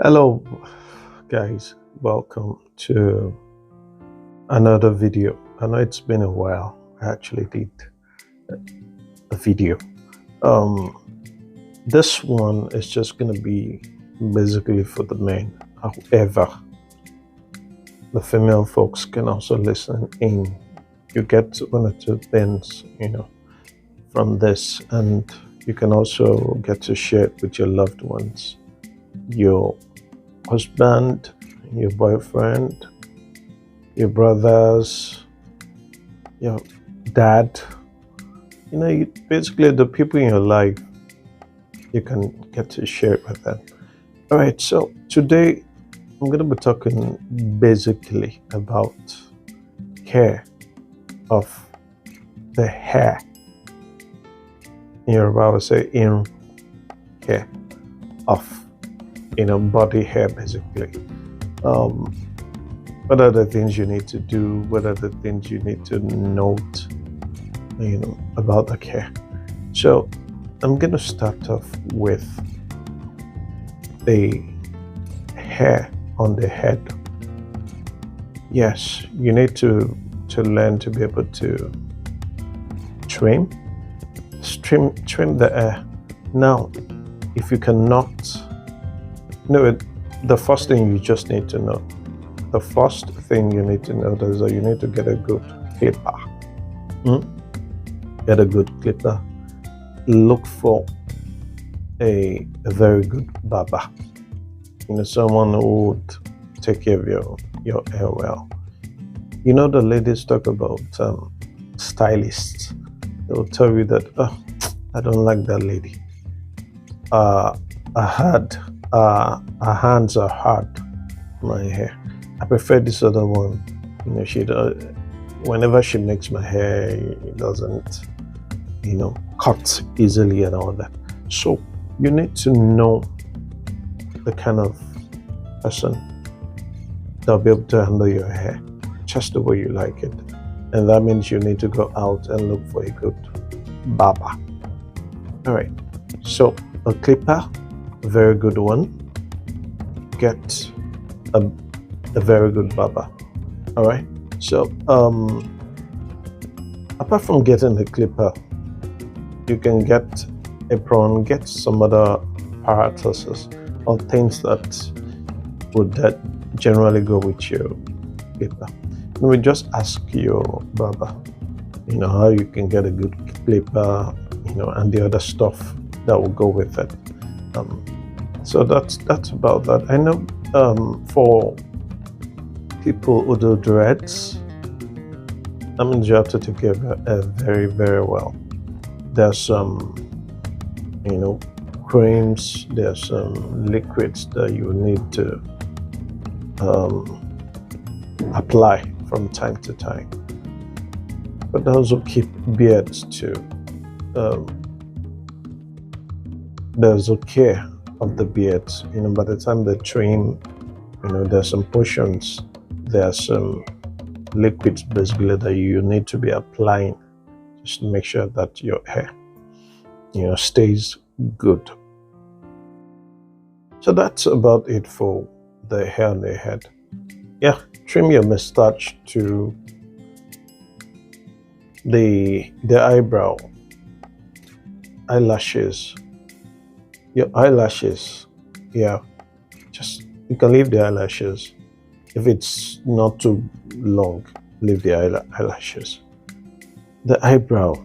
Hello guys, welcome to another video. I know it's been a while. I actually did a video. Um this one is just gonna be basically for the men. However, the female folks can also listen in. You get one or two things, from this, and you can also get to share it with your loved ones, your husband, your boyfriend, your brothers, your dad, basically the people in your life. You can get to share it with them. All right, so today I'm going to be talking basically about care of the hair. In Yoruba, I would say in hair of body hair, basically. What are the things you need to do? What are the things you need to note, about the hair? So I'm going to start off with the hair on the head. Yes, you need to learn to be able to trim the hair. Now, if you cannot, the first thing you just need to know, the first thing you need to know is that you need to get a good clipper. Get a good clipper. Look for a very good barber. Someone who would take care of your hair well. The ladies talk about stylists. They'll tell you that, I don't like that lady. Her hands are hard on my hair. I prefer this other one. Whenever she makes my hair, it doesn't, cut easily and all that. So you need to know the kind of person that'll be able to handle your hair just the way you like it. And that means you need to go out and look for a good barber. All right, so a clipper, a very good one. Get a very good barber. All right, so apart from getting the clipper, you can get apron, get some other apparatuses or things that would generally go with your clipper. You will just ask your barber, how you can get a good clipper, and the other stuff that will go with it. So that's about that. I know for people who do dreads, that means you have to take care of your hair very, very well. There's some, creams, there's some liquids that you need to apply from time to time. But also keep beards too. There's a care of the beards. By the time they trim, there's some potions, there's some liquids basically that you need to be applying just to make sure that your hair, stays good. So that's about it for the hair on the head. Yeah, trim your mustache to the eyebrow, eyelashes. Your eyelashes, yeah, just you can leave the eyelashes. If it's not too long, leave the eyelashes. The eyebrow,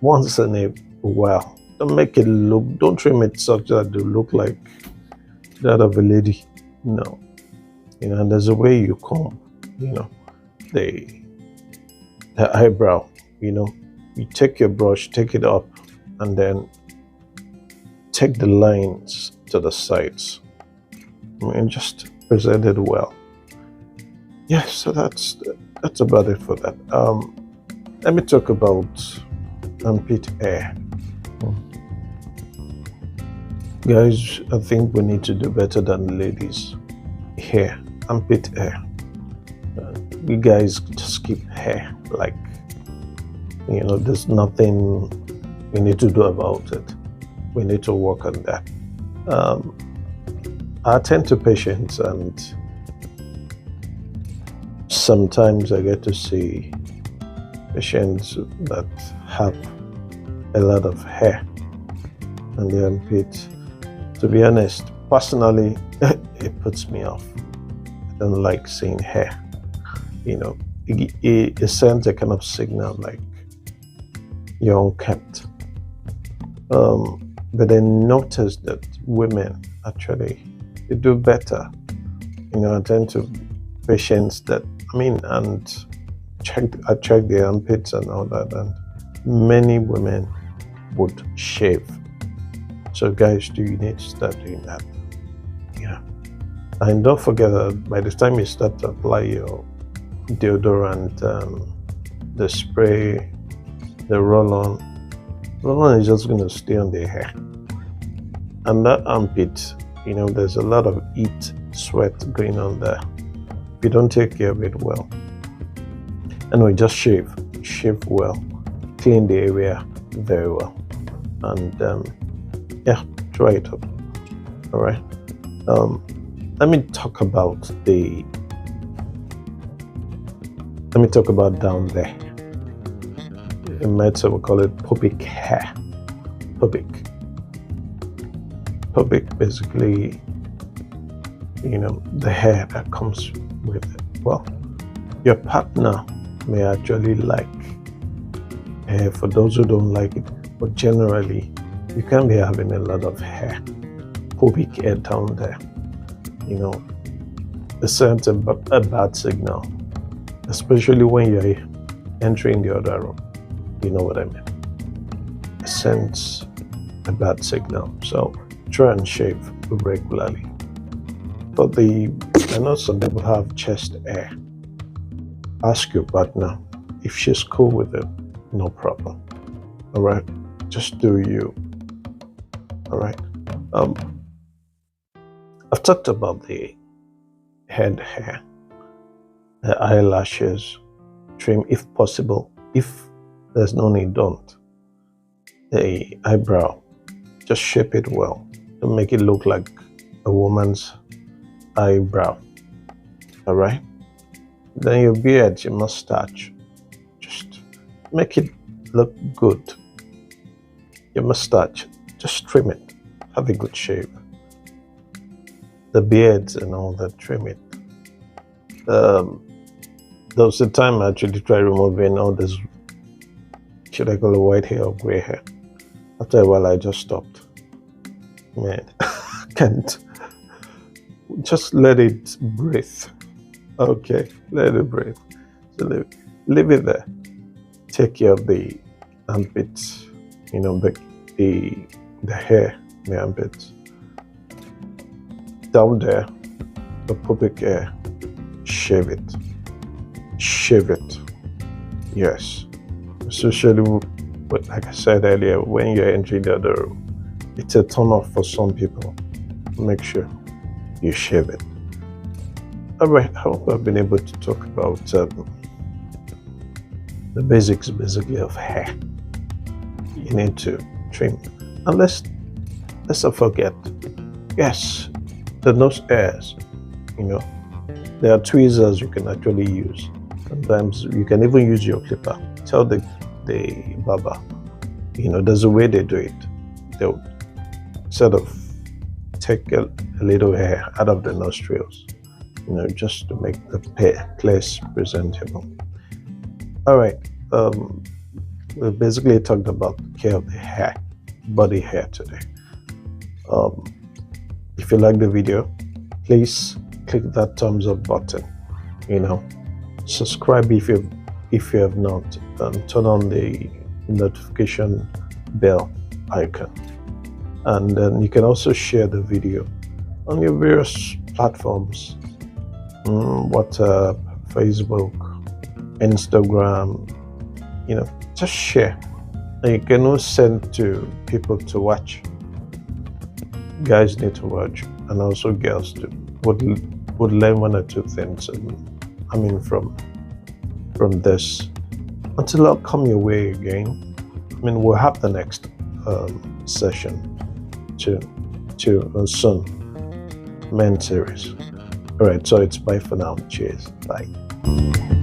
once in a while, don't trim it such that it look like that of a lady. No, and there's a way you comb, the eyebrow. You take your brush, take it up, and then take the lines to the sides and just present it well. Yeah, so that's about it for that. Let me talk about armpit hair. Guys, I think we need to do better than ladies. Hair, armpit hair. You guys just keep hair like, there's nothing we need to do about it. We need to work on that. I attend to patients, and sometimes I get to see patients that have a lot of hair on the armpit. To be honest, personally, it puts me off. I don't like seeing hair. It sends a kind of signal like you're unkept. But I noticed that women actually they do better. I tend to patients that and I check their armpits and all that, and many women would shave. So guys, do you need to start doing that? Yeah. And don't forget that by the time you start to apply your deodorant, the spray, the roll-on is just going to stay on the hair. And that armpit, there's a lot of heat, sweat going on there. If you don't take care of it well. Anyway, just shave well, clean the area very well, and yeah, dry it up. All right. Let me talk about down there. In medicine, we call it pubic hair. Pubic, basically, the hair that comes with it. Well, your partner may actually like hair. For those who don't like it, but generally, you can't be having a lot of hair, pubic hair down there. It sends a bad signal, especially when you're entering the other room. You know what I mean? It sends a bad signal. So try and shave regularly. But I know some people have chest hair. Ask your partner if she's cool with it. No problem. All right, just do you. All right. I've talked about the head hair, the eyelashes, trim if possible. If there's no need, don't. The eyebrow, just shape it well. Don't make it look like a woman's eyebrow. All right. Then your beard, your mustache, just make it look good. Your mustache, just trim it. Have a good shave. The beards and all that, trim it. There was a time I actually tried removing all this, should I call it white hair or gray hair? After a while, I just stopped. Man, can't. Just let it breathe. Okay, let it breathe. So leave it there. Take care of the armpits, the hair, the armpits. Down there, the pubic hair, shave it. Yes. Especially, like I said earlier, when you're entering the other room, it's a turn off for some people. Make sure you shave it. All right, I hope I've been able to talk about the basics, basically, of hair. You need to trim. And let's not forget, yes, the nose hairs, there are tweezers you can actually use. Sometimes you can even use your clipper. Tell the barber, there's a way they do it. They'll sort of take a little hair out of the nostrils, just to make the place presentable. All right, we basically talked about care of the hair, body hair today. If you like the video, please click that thumbs up button. Subscribe if you have not, and turn on the notification bell icon. And then you can also share the video on your various platforms, WhatsApp, Facebook, Instagram. Just share. And you can also send to people to watch. Guys need to watch, and also girls too would learn one or two things. From this. Until I'll come your way again. We'll have the next session soon. men series. All right, so it's bye for now. Cheers. Bye.